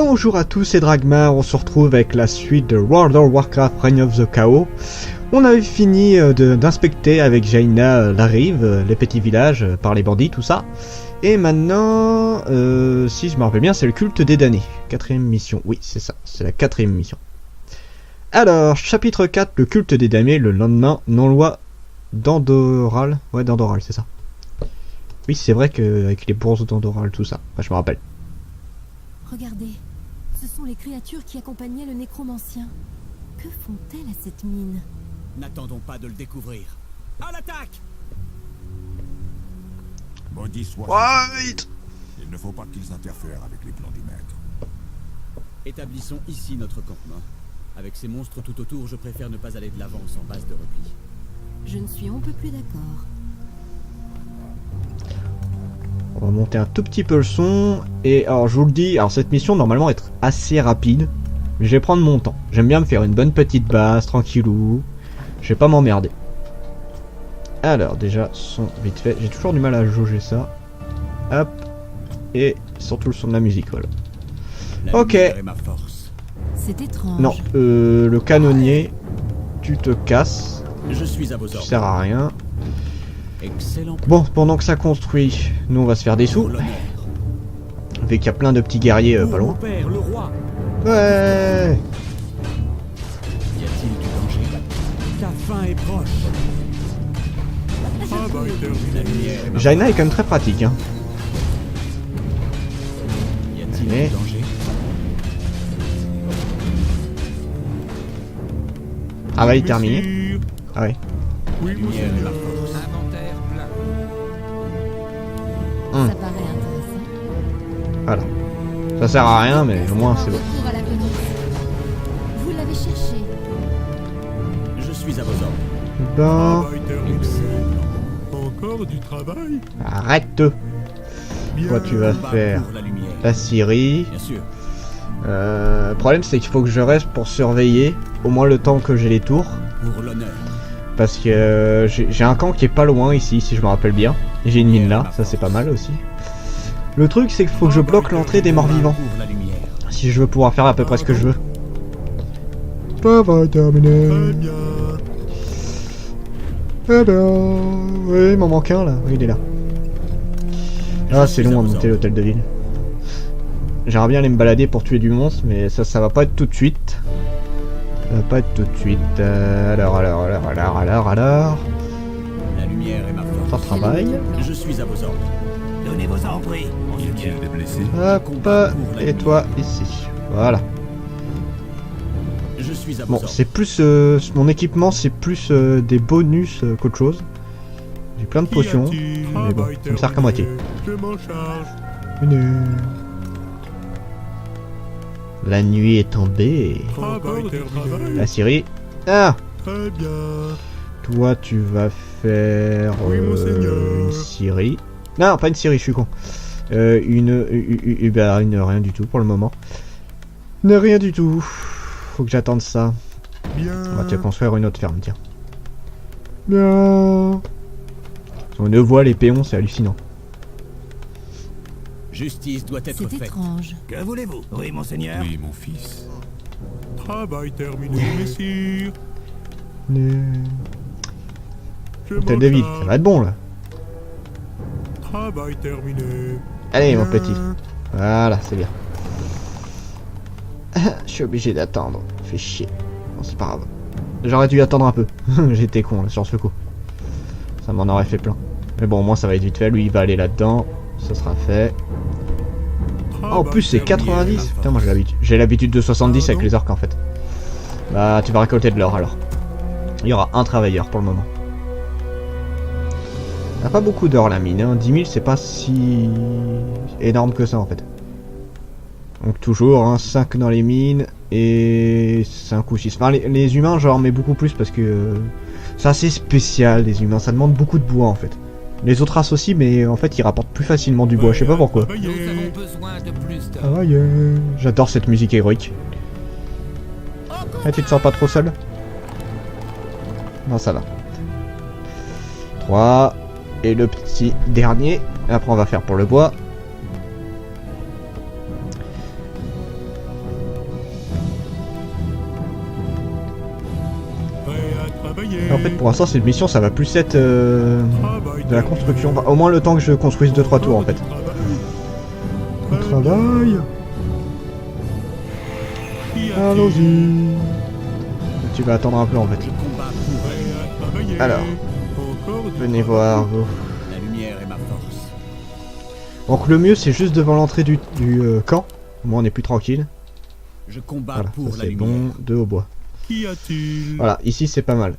Bonjour à tous, c'est Dragmar, on se retrouve avec la suite de World of Warcraft Reign of the Chaos. On avait fini d'inspecter avec Jaina la rive, les petits villages par les bandits, tout ça. Et maintenant, si je me rappelle bien, c'est le culte des damnés. 4ème mission, oui c'est ça, c'est la 4ème mission. Alors, chapitre 4, le culte des damnés, le lendemain, non-loi d'Andoral. Ouais, d'Andoral, c'est ça. Oui, c'est vrai qu'avec les bourses d'Andoral, tout ça, enfin, je me rappelle. Regardez, ce sont les créatures qui accompagnaient le nécromancien. Que font-elles à cette mine? N'attendons pas de le découvrir. À l'attaque! Maudit soit. Right. Il ne faut pas qu'ils interfèrent avec les plans du maître. Établissons ici notre campement. Avec ces monstres tout autour, je préfère ne pas aller de l'avant sans base de repli. Je ne suis un peu plus d'accord. On va monter un tout petit peu le son. Et alors je vous le dis, alors cette mission normalement être assez rapide. Mais je vais prendre mon temps. J'aime bien me faire une bonne petite base, tranquillou. Je vais pas m'emmerder. Alors déjà, son vite fait. J'ai toujours du mal à jauger ça. Hop. Et surtout le son de la musique, voilà. La ok. lumière est ma force. C'est étrange. Non, le canonnier, tu te casses. Je suis à vos Tu ordres. sers à rien. Excellent. Bon, pendant que ça construit, nous on va se faire des sous. Pour l'honneur. Vu qu'il y a plein de petits guerriers Pour pas mon loin. père, le roi. Ouais. Y a-t-il du danger? Ta fin est proche. La lumière est ma Jaina est quand même très pratique, hein. Y a-t-il Allez. du danger? Travail terminé. Ah ouais. La lumière est ma force. Ça paraît intéressant. Voilà. Ça sert à rien, mais au moins c'est bon. Retour à la police. Vous l'avez cherché. Je suis à vos ordres. Ben, Excellent. Encore du travail? arrête. Toi tu vas Combat faire pour la lumière. la Syrie. Bien sûr. Le problème c'est qu'il faut que je reste pour surveiller au moins le temps que j'ai les tours. Pour l'honneur. Parce que j'ai un camp qui est pas loin ici, si je me rappelle bien. J'ai une mine là, ça c'est pas mal aussi. Le truc c'est qu'il faut que je bloque l'entrée des morts vivants. Pour la lumière. Si je veux pouvoir faire à peu près ce que je veux. Ça va terminer. Très bien. Eh ben, oui, il m'en manque un là. Oui, il est là. Ah, c'est long à monter l'hôtel de ville. J'aimerais bien aller me balader pour tuer du monstre, mais ça va pas être tout de suite. Ça va pas être tout de suite. Alors. La lumière est ma force. Ça travaille. Je suis à vos ordres. Donnez vos ordres, mon Y a-t-il seigneur. des blessés? Hop, et toi ici. Voilà. Je suis à vos Bon, ordres. c'est plus. Mon équipement, c'est plus des bonus qu'autre chose. J'ai plein de potions. Mais bon, ça me sert qu'à moitié. Je m'en charge. La nuit est tombée. Encore du travail? La Syrie. Ah! Très bien. Toi, tu vas faire Oui, monseigneur. une Syrie. Non, pas une Syrie, je suis con. Une rien du tout pour le moment. Rien du tout. Faut que j'attende ça. Bien. On va te construire une autre ferme, tiens. Bien. On ne voit les péons, c'est hallucinant. Justice doit être C'est faite. étrange. Que voulez-vous? Oui, monseigneur. Oui, mon fils. Travail terminé, messire. Je Hôtel m'en de ville, charge. ça va être bon là. Travail terminé. Allez, mon Bien. petit. Voilà, c'est bien. Je suis obligé d'attendre. Fait chier. Bon, c'est pas grave. J'aurais dû attendre un peu. J'étais con là sur ce coup. Ça m'en aurait fait plein. Mais bon, au moins ça va être vite fait. Lui, il va aller là-dedans. Ça sera fait. Ah, en plus, c'est 90. Putain, moi j'ai l'habitude de 70 avec les orques en fait. Bah, tu vas récolter de l'or alors. Il y aura un travailleur pour le moment. T'as pas beaucoup d'or la mine, hein. 10 000 c'est pas si énorme que ça en fait. Donc toujours hein, 5 dans les mines et 5 ou 6. Enfin les humains j'en mets beaucoup plus parce que c'est assez spécial les humains, ça demande beaucoup de bois en fait. Les autres races aussi mais en fait ils rapportent plus facilement du bois, je sais pas pourquoi. Travailler. besoin de plus de... Ah ouais, j'adore cette musique héroïque. Ah, tu te sens pas trop seul? Non ça va. 3. Et le petit dernier. Et après on va faire pour le bois. travailler. En fait, pour l'instant, cette mission, ça va plus être Travail de la construction. Enfin, au moins le temps que je construise 2-3 tours, en fait. Travail. Allons-y. Tu vas attendre un peu, en fait. Le combat pour Alors, venez voir, vous. la lumière est ma force. Donc le mieux, c'est juste devant l'entrée du camp. Au moins, on est plus tranquille. Je combats Voilà, pour ça la c'est lumière. bon. 2 au bois. Qu'y a-t-il? Voilà, ici, c'est pas mal.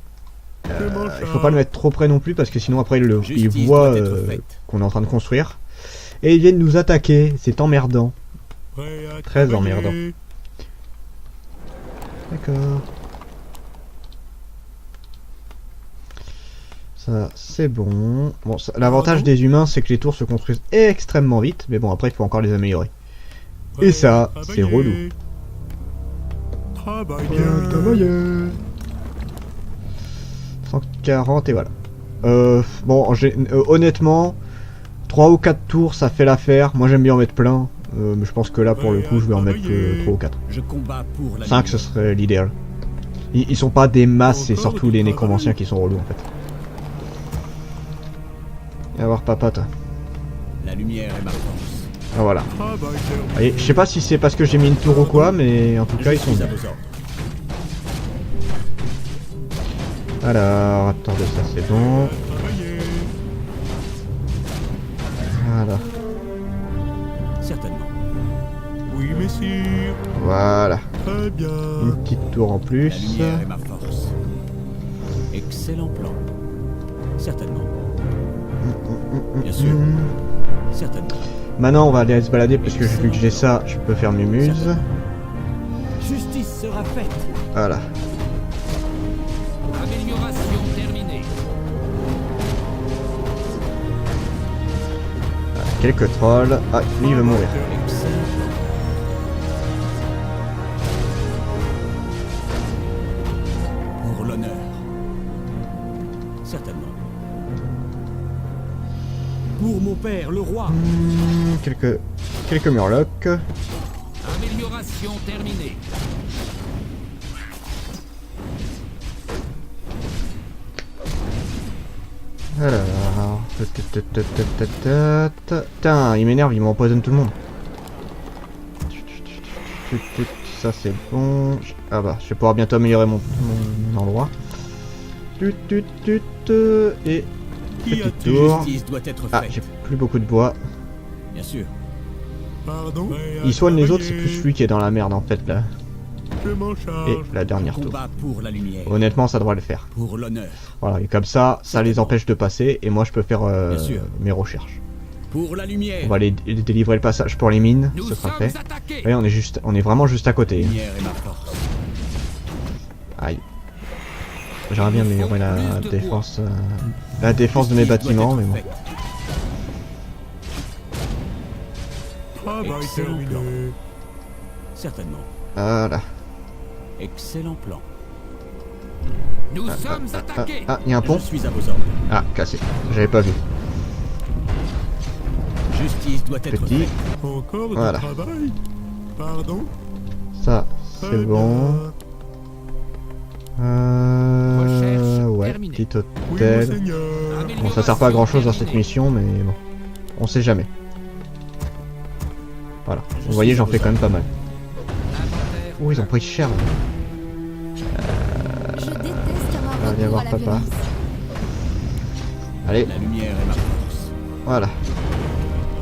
Comment Il faut pas le mettre trop près non plus, parce que sinon, après, il Justice voit doit être faite. qu'on est en train de construire. Et ils viennent nous attaquer. C'est emmerdant. Prêt à Très travailler. emmerdant. D'accord. Ça, c'est bon. Bon, l'avantage des humains, c'est que les tours se construisent extrêmement vite. Mais bon, après, il faut encore les améliorer. Prêt Et ça, à c'est travailler. relou. Travaille bien. 140 et voilà. Bon, honnêtement, 3 ou 4 tours, ça fait l'affaire. Moi, j'aime bien en mettre plein. Mais je pense que là, pour le coup, je vais en mettre 3 ou 4. Je combats pour la 5, ce lumière. serait l'idéal. Ils sont pas des masses, c'est surtout les nécromanciens qui sont relous, en fait. Viens voir papa, toi. La lumière est ma force. Ah, voilà. Travail terminé. Allez, je sais pas si c'est parce que j'ai mis une tour ou quoi, mais en tout cas, Je ils sont suis à bien. vos ordres. Alors, attendez, ça c'est bon. Travailler. Voilà. Certainement. Oui, messire. Voilà. Très bien. Une petite tour en La plus. lumière est ma force. Excellent plan. Certainement. Bien sûr. Certainement. Maintenant, on va aller se balader parce que vu que j'ai ça, je peux faire mumuse. Justice sera faite. Voilà. Amélioration terminée. Quelques trolls. Ah, lui il veut mourir. Excellent plan. Pour l'honneur. Certainement. Pour mon père, le roi. Quelques murlocs. Amélioration terminée. Alors. Putain, il m'énerve, il m'empoisonne tout le monde. Ça c'est bon. Ah bah, je vais pouvoir bientôt améliorer mon endroit. Et Qu'y petite a-t-il? tour. Justice doit être Ah, faite. j'ai plus beaucoup de bois. Bien sûr. Pardon. Il soigne les autres, c'est plus lui qui est dans la merde en fait là. Je m'en Et charge. la dernière tour. Combat pour la lumière. Honnêtement, ça devrait le faire. Pour l'honneur. Voilà, et comme ça les empêche de passer et moi je peux faire Bien sûr. mes recherches. Pour la lumière. On va aller délivrer le passage pour les mines, Nous ce sera sommes fait. attaqués. Voyez, on est vraiment juste à La côté. lumière est ma force. Aïe. J'aimerais bien améliorer la défense de mes Justice doit bâtiments, être mais bon. faite. Travail Excellent terminé. Certainement. Voilà. Excellent plan. Nous sommes attaqués. Ah, il y a un pont. Je suis à vos ordres. Ah, cassé. J'avais pas vu. Justice doit être Petit. faite. Encore du Voilà. travail. Pardon. Ça, Très c'est bon. bien. Recherche Ouais, terminée. petit Oui, hôtel. monseigneur. Bon, ça sert pas à grand chose dans cette mission, mais bon. On sait jamais. Voilà. Vous voyez, j'en fais quand même pas mal. Inventaire. Oh, ils ont pris cher. Je déteste avoir Allez recours voir à la papa. violence. Allez, La lumière est ma force. voilà.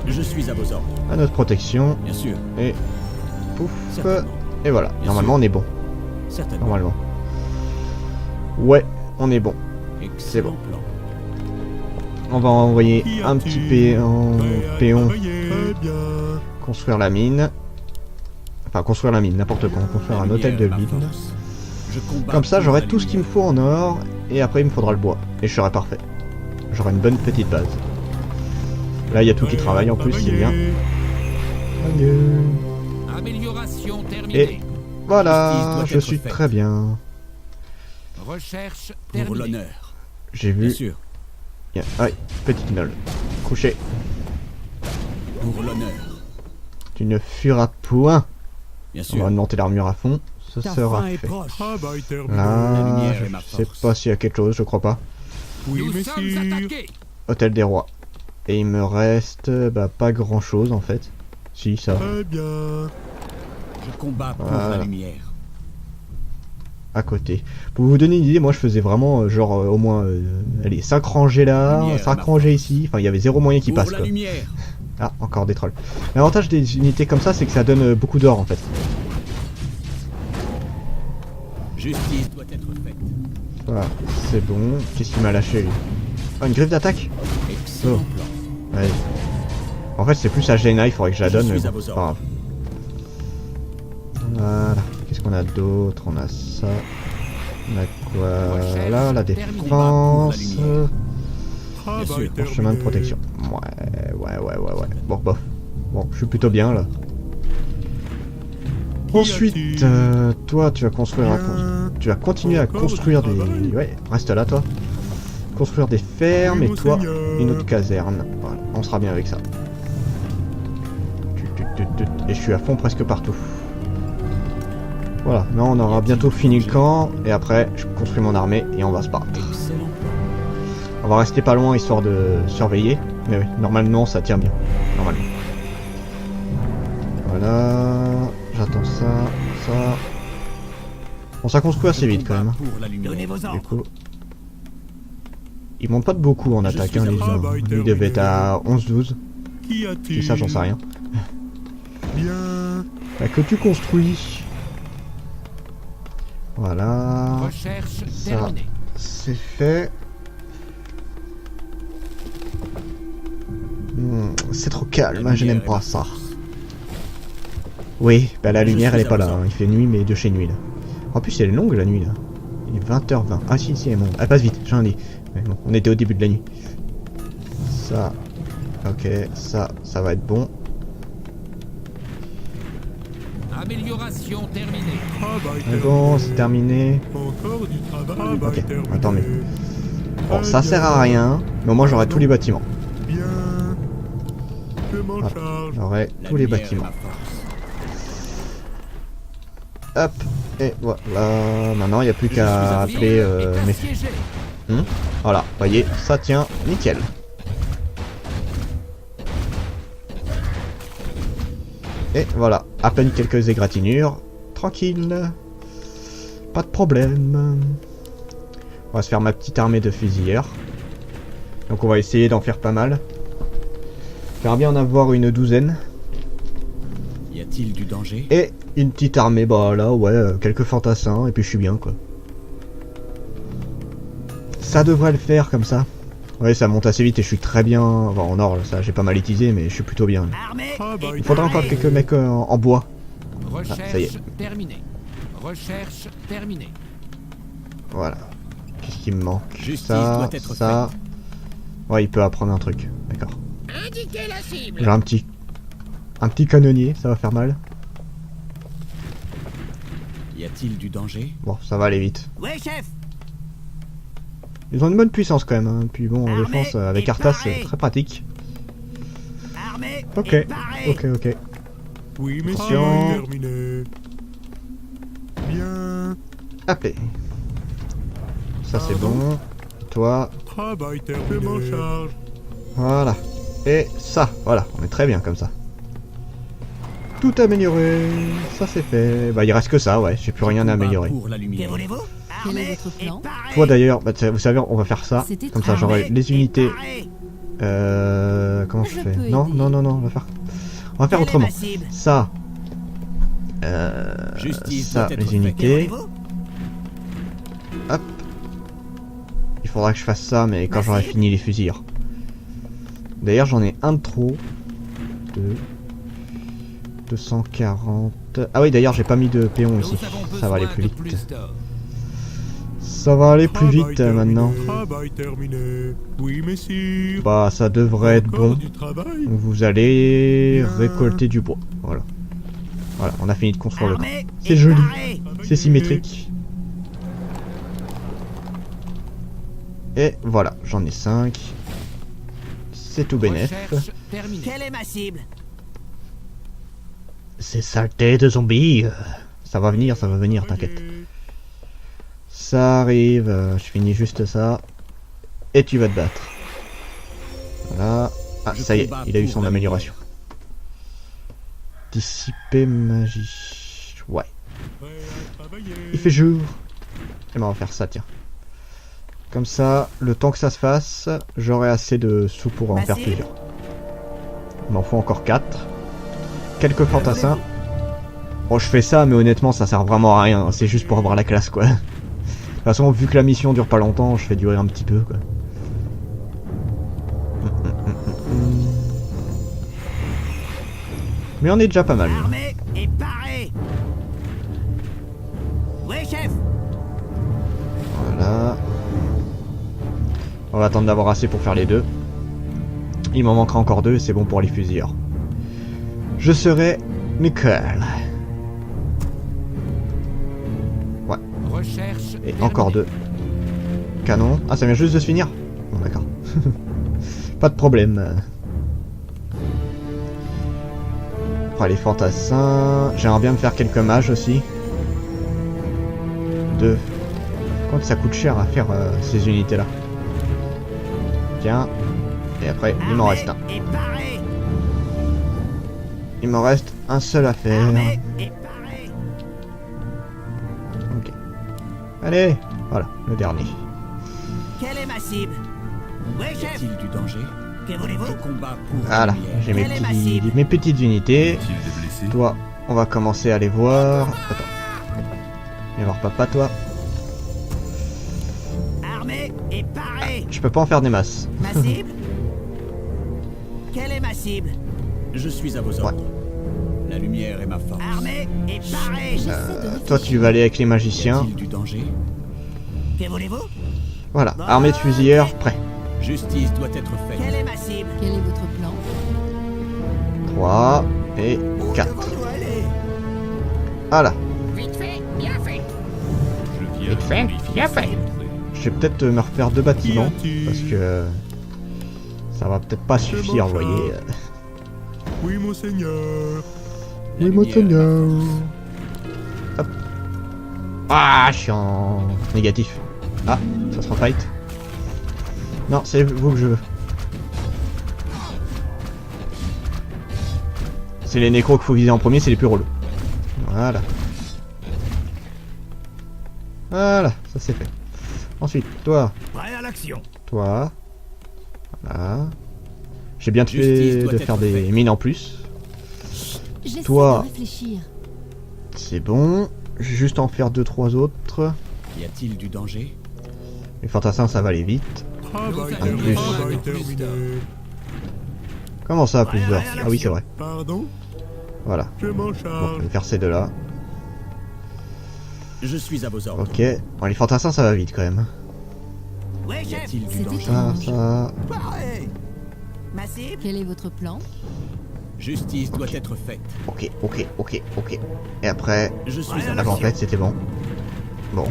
Je suis à vos ordres. À notre protection. Bien sûr. Et pouf. Certainement. Et voilà. Bien Normalement, sûr. on est bon. Certainement. Normalement. Ouais, on est bon. Excellent bon. plan. On va envoyer Qu'y un a-t-il? petit Prêt à péon travailler. Très bien. construire la mine. Enfin, construire la mine, n'importe quoi. Construire La un hôtel de lumière est ma ville. force. Je combats Comme ça, pour j'aurai la tout ce qu'il me lumière. faut en or. Et après, il me faudra le bois. Et je serai parfait. J'aurai une bonne petite base. Là, il y a tout qui Prêt à travaille en plus, c'est bien. travailler. Amélioration terminée. Et voilà, Justice doit je être suis faite. très bien. Recherche Pour terminée. l'honneur. J'ai Bien vu. sûr. Aïe, petite meule. Couché. Pour l'honneur. Tu ne fuiras point. Bien On va sûr. monter l'armure à fond. ce Ta sera fin est fait. proche. Travail terminé. Là, La lumière est ma je sais force. pas s'il y a quelque chose, je crois pas. Oui, Nous messire. sommes attaqués. Hôtel des Rois. Et il me reste bah, pas grand chose en fait. Si, ça. Très bien. Je combats pour Voilà. la lumière. À côté. Pour vous donner une idée, moi je faisais vraiment genre au moins allez, 5 rangées là, Lumière, 5 ma rangées force. ici. Enfin, il y avait zéro moyen qui Pour passe la quoi. lumière. Ah, encore des trolls. L'avantage des unités comme ça, c'est que ça donne beaucoup d'or en fait. Justice doit être faite. Voilà, c'est bon. Qu'est-ce qu'il m'a lâché lui? Ah, une griffe d'attaque? Excellent Oh. plan. Ouais. En fait, c'est plus à Jaina, il faudrait que je la Je donne. suis Mais à bon, vos c'est pas grave. ordres. Voilà. Qu'est-ce qu'on a d'autre? On a ça. On a quoi Recherche là? La terminée. défense. Travail sûr, Bon, terminé. chemin de protection. Ouais. Bon, Bon, je suis plutôt bien là. Ensuite, toi, tu vas construire. Tu vas continuer à Encore construire du des. travail. Ouais, reste là, toi. Construire des fermes Oui, et toi, monseigneur. une autre caserne. Voilà, on sera bien avec ça. Et je suis à fond presque partout. Voilà, là on aura bientôt fini le camp et après je construis mon armée et on va se battre. Excellent plan. On va rester pas loin histoire de surveiller. Mais oui, normalement ça tient bien. Normalement. Voilà, j'attends ça. Bon, ça construit assez Je vite quand combats même. Pour la lumière. Du coup. Ils montent pas de beaucoup en Je attaque, suis hein, à les votre gens. travail Ils devaient être à 11-12. Qu'y a-t-il? Et ça, j'en sais rien. Bien. Bah, que tu construis. Voilà. Recherche Ça. terminée. C'est fait. C'est trop calme, La je n'aime lumière est pas ma ça. force. Oui, bah la Je lumière suis elle est pas à là, vos hein. ordres. Il fait nuit mais de chez nuit là. En plus elle est longue la nuit là. Il est 20h20. Ah si, elle monte. Elle passe vite, j'en ai. Mais bon, on était au début de la nuit. Ça. Ok, ça va être bon. Amélioration terminée. Travail Ah terminé. bon, c'est terminé. Encore du travail. Ok, terminé. attends, mais- Bon, Très ça sert à bien. rien, mais au moins j'aurai tous les bâtiments. Bien. Je m'en Hop. charge. J'aurai La tous les lumière est bâtiments. ma force. Hop, et voilà. Maintenant il n'y a plus Je qu'à suis à appeler Est mes... assiégée. Voilà, voyez, ça tient, nickel. Et voilà, à peine quelques égratignures, tranquille, pas de problème. On va se faire ma petite armée de fusilleurs. Donc on va essayer d'en faire pas mal. J'aimerais bien en avoir une douzaine. Y a-t-il du danger? Et une petite armée, bah là, ouais, quelques fantassins, et puis je suis bien, quoi. Ça devrait le faire, comme ça. Ouais, ça monte assez vite et je suis très bien... Enfin, en or, ça, j'ai pas mal utilisé, mais je suis plutôt bien. Travail Il faudra encore quelques mecs en bois. Recherche ça y est. terminée. Recherche terminée. Voilà. Qu'est-ce qui me manque? Justice Ça, doit être ça... Ouais, il peut apprendre un truc. D'accord. J'ai un petit canonnier, ça va faire mal. Y a-t-il du danger? Bon, ça va aller vite. Ouais, chef. Ils ont une bonne puissance quand même, hein. Puis bon, en Armée défense, avec et Arthas, parée. c'est très pratique. Armée. Ok, et parée. ok. Oui, mais Attention. travail terminé. Bien. Hop. Ça c'est Pardon. bon. Toi, Travail terminé. Je m'en charge. voilà. Et ça, voilà, on est très bien comme ça. Tout amélioré, ça c'est fait. Bah il reste que ça, ouais, j'ai plus rien à Combat améliorer. Pour la Que lumière. voulez-vous? Quel est Armée votre et plan? parée. Toi d'ailleurs, bah, vous savez, on va faire ça. C'était Comme ça très j'aurai Armée les et unités. parée. Comment je Je fais? peux Non, aider. non, on va faire. On va faire Quelle est autrement. ma cible? Ça. Justice Ça, doit être les faite. Que unités. voulez-vous? Hop. Il faudra que je fasse ça, mais quand j'aurai fini les fusilleurs. D'ailleurs, j'en ai un de trop. 240. Ah oui, d'ailleurs, j'ai pas mis de péon Nous ici. avons Ça va aller besoin plus de vite. plus d'or. Ça va aller plus Travail vite terminé. maintenant. Travail terminé. Oui, messire. Bah, ça devrait être Encore bon. du travail. Vous allez Bien. récolter du bois. Voilà. Voilà, on a fini de construire le camp. Armée C'est et joli. parée. C'est symétrique. Et voilà, j'en ai 5. C'est tout bénef. Recherche terminée. Quelle est ma cible? Ces saletés de zombies. Ça va venir, t'inquiète. Ça arrive, je finis juste ça. Et tu vas te battre. Voilà. Ah, ça y est, il a eu son amélioration. Dissiper magie. Ouais. Il fait jour. Et ben on va faire ça, tiens. Comme ça, le temps que ça se fasse, j'aurai assez de sous pour en faire plusieurs. Il m'en faut encore 4. Quelques fantassins. Bon, je fais ça, mais honnêtement, ça sert vraiment à rien. C'est juste pour avoir la classe, quoi. De toute façon, vu que la mission dure pas longtemps, je fais durer un petit peu, quoi. Mais on est déjà pas mal. Armé et paré. Oui, chef. Voilà. On va attendre d'avoir assez pour faire les deux. Il m'en manquera encore 2 et c'est bon pour les fusilleurs. Je serai nickel. Ouais. Recherche Et terminée. encore 2. Canon. Ah, ça vient juste de se finir? Bon, d'accord. Pas de problème. Après les fantassins. J'aimerais bien me faire quelques mages aussi. 2. Quand ça coûte cher à faire ces unités là. Tiens. Et après, il m'en reste un. Et paré. Il m'en reste un seul à faire. Armé et paré. Ok. Allez, voilà, le dernier. Quelle est ma cible? Oui, Y chef. a-t-il du danger? Que voulez-vous? Je combats pour Voilà, la lumière. j'ai Quelle est ma cible? mes petites unités. Est-il des blessés? Toi, on va commencer à les voir. Attends. Viens voir papa, toi. Armé et paré. Je peux pas en faire des masses. Ma cible? Quelle est ma cible? Je suis à vos ordres. La lumière est ma force. Armé et paré. J'essaie de réfléchir. Toi, tu vas aller avec les Y magiciens. a-t-il du danger? Que voulez-vous? Voilà, armée de fusilleurs, prêt. Justice doit être faite. Quelle est ma cible? Quel est votre plan? 3 et 4. Voilà. Vite fait, bien fait. Je viens Vite fait, bien fait. Je vais peut-être me refaire 2 bâtiments. Qui a-t-il? Parce que ça va peut-être pas suffire, vous voyez. Oui, monseigneur. La Oui, mon lumière seigneur. est ma force. Hop. Ah, chiant. Négatif. Ah, ça se refight. Non, c'est vous que je veux. C'est les nécros qu'il faut viser en premier, c'est les plus relous. Voilà. Voilà, ça c'est fait. Ensuite, toi, Prêt à l'action. toi. Voilà. J'ai bien Justice tué doit de être faire des faite. mines en plus. J'essaie Toi. de réfléchir. C'est bon. Je vais juste en faire 2-3 autres. Y a-t-il du danger? Les fantassins, ça va aller vite. Travail En plus. terminé. Comment ça, plus d'heures? Rien à Ah oui, c'est vrai. Pardon? Voilà. Je m'en Bon, je charge. vais faire ces deux-là. Je suis à vos ordres. Ok. Bon, les fantassins, ça va vite quand même. Oui, Y chef. a-t-il du C'était danger? Ça, ça. Paré. Ma cible? Quel est votre plan? Justice doit être faite. Ok, ok, ok, ok. Et après, Je suis à la l'action. tempête, c'était bon. Bon,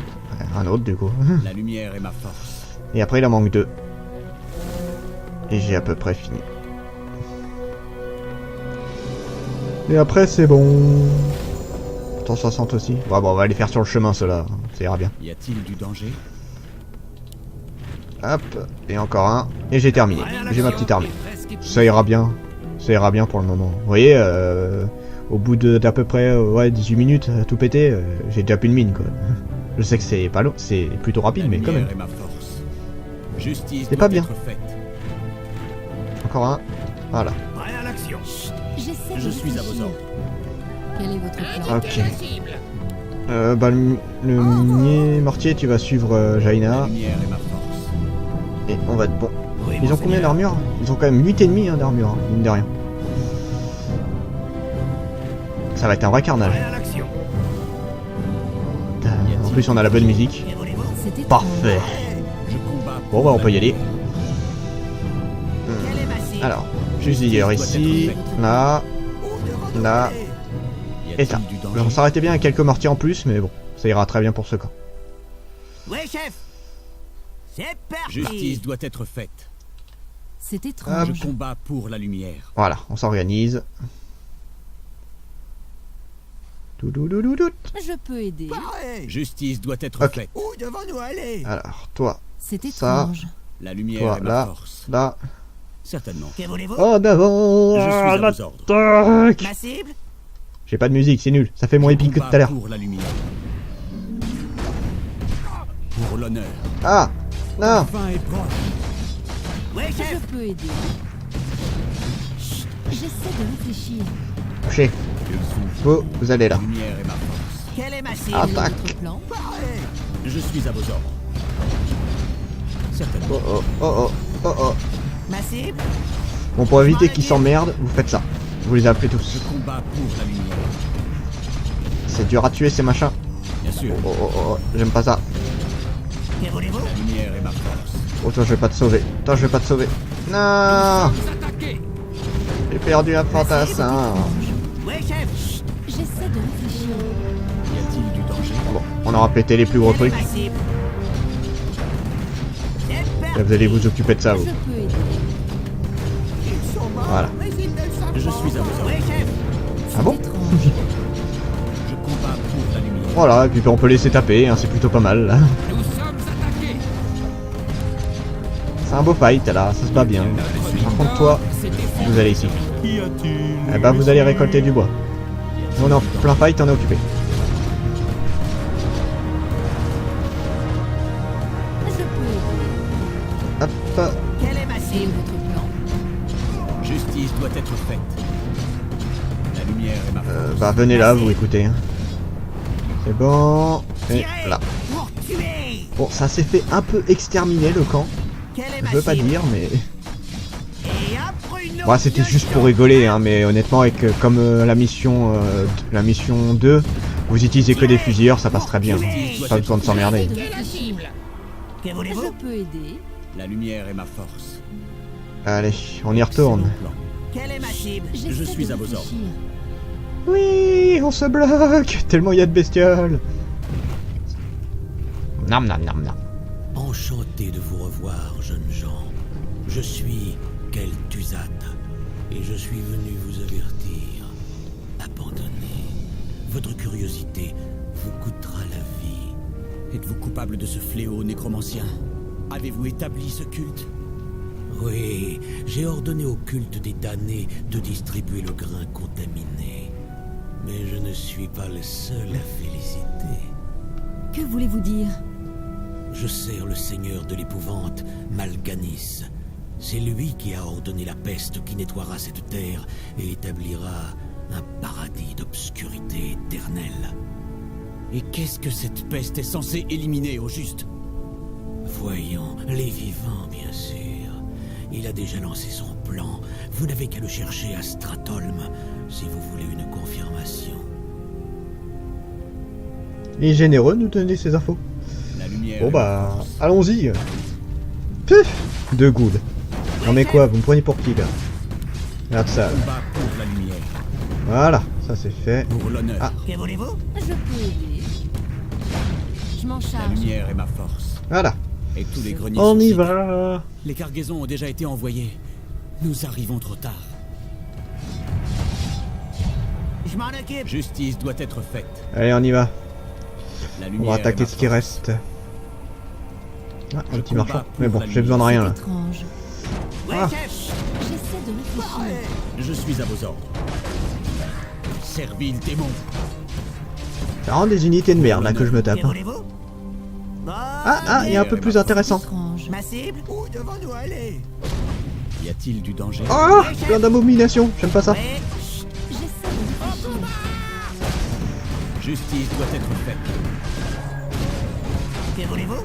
un autre du coup. La lumière est ma force. Et après, il en manque 2. Et j'ai à peu près fini. Et après, c'est bon. 160 aussi. Bon, bon, on va les faire sur le chemin, ceux-là. Ça ira bien. Y a-t-il du danger? Hop, et encore un. Et j'ai terminé. J'ai ma petite armée. Presque épuisé. Ça ira bien. Ça ira bien pour le moment. Vous voyez, au bout d'à peu près ouais, 18 minutes, à tout péter, j'ai déjà plus de mine, quoi. Je sais que c'est pas long, c'est plutôt rapide, La mais quand lumière même. est ma force. Justice C'est doit pas bien. être faite. Encore un. Voilà. Prêt à l'action. J'essaie de Je suis à vos réfléchir. ordres. Quel est votre plan? Ok. Bah, le minier mortier, tu vas suivre La Jaina. lumière est ma force. Et on va être bon. Oui, Ils ont combien d'armure? Ils ont quand même 8,5 hein, d'armure, hein, mine de rien. Ça va être un vrai carnage. Prêt à l'action. En plus, on a la bonne musique. Que voulez-vous? C'était Parfait. Je combats. Bon, bah, on peut y aller. Quelle est ma cible? Alors, fusilleur ici, là, là, Y et ça. a-t-il du On danger? s'arrêtait bien avec quelques mortiers en plus, mais bon, ça ira très bien pour ce camp. Oui, chef. C'est parti. Justice doit être faite. C'est Ah, étrange. Je combats pour la lumière. Voilà, on s'organise. Doudoudoudoudout. Je peux aider. Pareil. Justice doit être Ok. faite. Où devons-nous aller? Alors, toi, C'est Ça. étrange. La lumière toi, est ma là, force. là. Certainement. Que voulez-vous? Oh, d'avant. Je suis à vos ordres. l'attaque. Ma cible? J'ai pas de musique, c'est nul. Ça fait moins épique que tout Combat à l'heure. pour la lumière. Pour l'honneur. Ah, non. Fin est proche. Oui, Je chef. peux aider. Chut, j'essaie de réfléchir. Touché. Vous allez là. La lumière est ma force. Quelle est ma cible? Ah. Quel est Attaque. votre plan? Pareil. Je suis à vos ordres. Certainement. Oh oh, oh oh, oh oh. Ma cible? Bon, pour éviter qu'ils s'emmerdent, vous faites ça. Vous les appelez Je tous. combats pour la lumière. C'est dur à tuer ces machins. Bien sûr. Oh oh oh, oh. J'aime pas ça. Que voulez-vous? La lumière est ma force. Oh, toi, je vais pas te sauver. Toi, je vais pas te sauver. Non. J'ai perdu un fantassin. Oui, chef. J'essaie de réfléchir. Y a-t-il du danger? Bon, on aura pété les plus gros Quelle est trucs. ma cible? C'est Là, parti. vous allez vous occuper de ça, Je vous. peux aider. Ils sont morts. Voilà. Mais ils ne le savent Je pas. suis à vos Oui, ordres. chef. Ah bon? Étrange. Je combats pour la lumière. Voilà, et puis on peut laisser taper, hein, c'est plutôt pas mal. Là. Nous sommes attaqués. C'est un beau fight, là, ça se bat bien. Par contre, toi, vous allez ici. Qu'y a-t-il? Eh ben, vous allez récolter du bois. Nous, on est en plein fight, on est occupé. Je peux aider. Hop, Quelle est ma Quel est cible? votre plan? Justice doit être faite. La lumière est ma force. bah venez là, vous écoutez. Hein. C'est bon. Et Tirez là. pour tuer. Bon, ça s'est fait un peu exterminer le camp. Quelle est Je ma veux pas cible? dire, mais... Et un pruneau Ouais, c'était bien juste pour chaud. rigoler, hein, mais honnêtement, avec comme la mission 2, vous utilisez que des fusilleurs, ça passe très bien. Pas besoin de s'emmerder. J'essaie de réfléchir. Que voulez-vous? Je peux aider. La lumière est ma force. Allez, on y retourne. Excellent plan. Quelle est ma cible? J'essaie suis de à vos ordres. réfléchir. Oui, on se bloque. Tellement il y a de bestioles. Nam nam nam nam. Enchanté de vous revoir, jeunes gens. Je suis Kel'Thuzad, et je suis venu vous avertir. Abandonnez. Votre curiosité vous coûtera la vie. Êtes-vous coupable de ce fléau nécromancien? Avez-vous établi ce culte? Oui, j'ai ordonné au culte des damnés de distribuer le grain contaminé. Mais je ne suis pas le seul à féliciter. Que voulez-vous dire? Je sers le seigneur de l'épouvante, Mal'Ganis. C'est lui qui a ordonné la peste qui nettoiera cette terre et établira un paradis d'obscurité éternelle. Et qu'est-ce que cette peste est censée éliminer au juste? Voyons, les vivants, bien sûr. Il a déjà lancé son plan. Vous n'avez qu'à le chercher à Stratholm, si vous voulez une confirmation. Il est généreux de nous donner ces infos. La lumière Bon est bah, ma force. allons-y. Puf, de good. Non mais quoi, vous me prenez pour qui là? Regarde ça. Combat pour la lumière. Voilà, ça c'est fait. Pour l'honneur. Ah. Que voulez-vous? Je peux aider. Je m'en La charge. lumière est ma force. Voilà, Et tous les greniers on sont y vides. va. Les cargaisons ont déjà été envoyées. Nous arrivons trop tard. Je m'en occupe. Justice doit être faite. Allez, on y va. La On lumière va est attaquer ma ce qui force. reste. Ah, un Je petit combats marchand. pour Mais bon, la j'ai besoin de rien là. Étrange. Oui, Ah. chef. J'essaie de réfléchir. Pareil. Je suis à vos ordres. Servile démon. C'est vraiment des unités de merde là que je me tape. Que voulez-vous? Ah, il y a un peu plus intéressant. Étrange. Ma cible? Où devons-nous aller? Y a-t-il du danger? Ah, plein d'abominations, j'aime pas ça. Oui. J'essaie de réfléchir. Justice doit être faite. Que voulez-vous?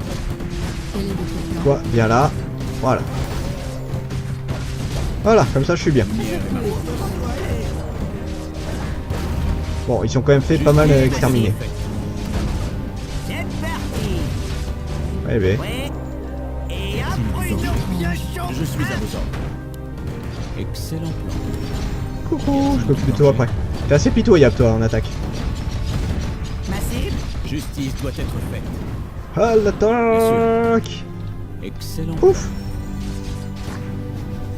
Quel est votre plan? Toi, viens là. Voilà. Voilà, comme ça je suis bien. Bon, ils sont quand même fait pas mal exterminés. C'est parti. Ouais, ben. Oui. Et un pruneau bien chaud. Je suis à vos ordres. Excellent plan. Coucou, je peux plutôt après. T'es assez pitoyable toi en attaque. Ma cible? Justice doit être faite. Ah, l'attaque. Excellent. Pouf.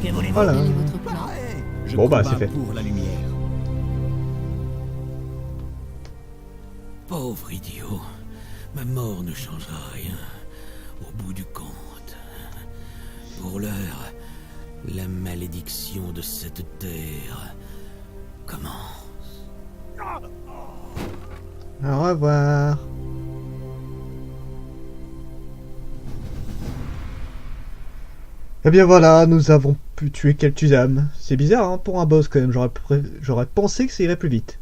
Que voulez-vous? Voilà. Quel est votre plan? Je Bon, bah, combats c'est fait. pour la lumière. Pauvre idiot. Ma mort ne changera rien. Au bout du compte. Pour l'heure, la malédiction de cette terre commence. Au revoir. Eh bien voilà, nous avons pu tuer Kel'Thuzad. C'est bizarre hein, pour un boss quand même, j'aurais pensé que ça irait plus vite.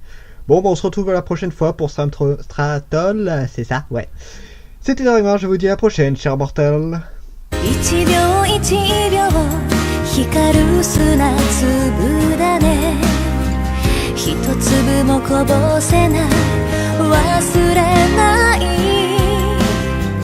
Bon, on se retrouve la prochaine fois pour Stratol, c'est ça, ouais. C'était Darimar, je vous dis à la prochaine, chers mortels. 一秒一秒光る砂粒だね一粒もこぼせない忘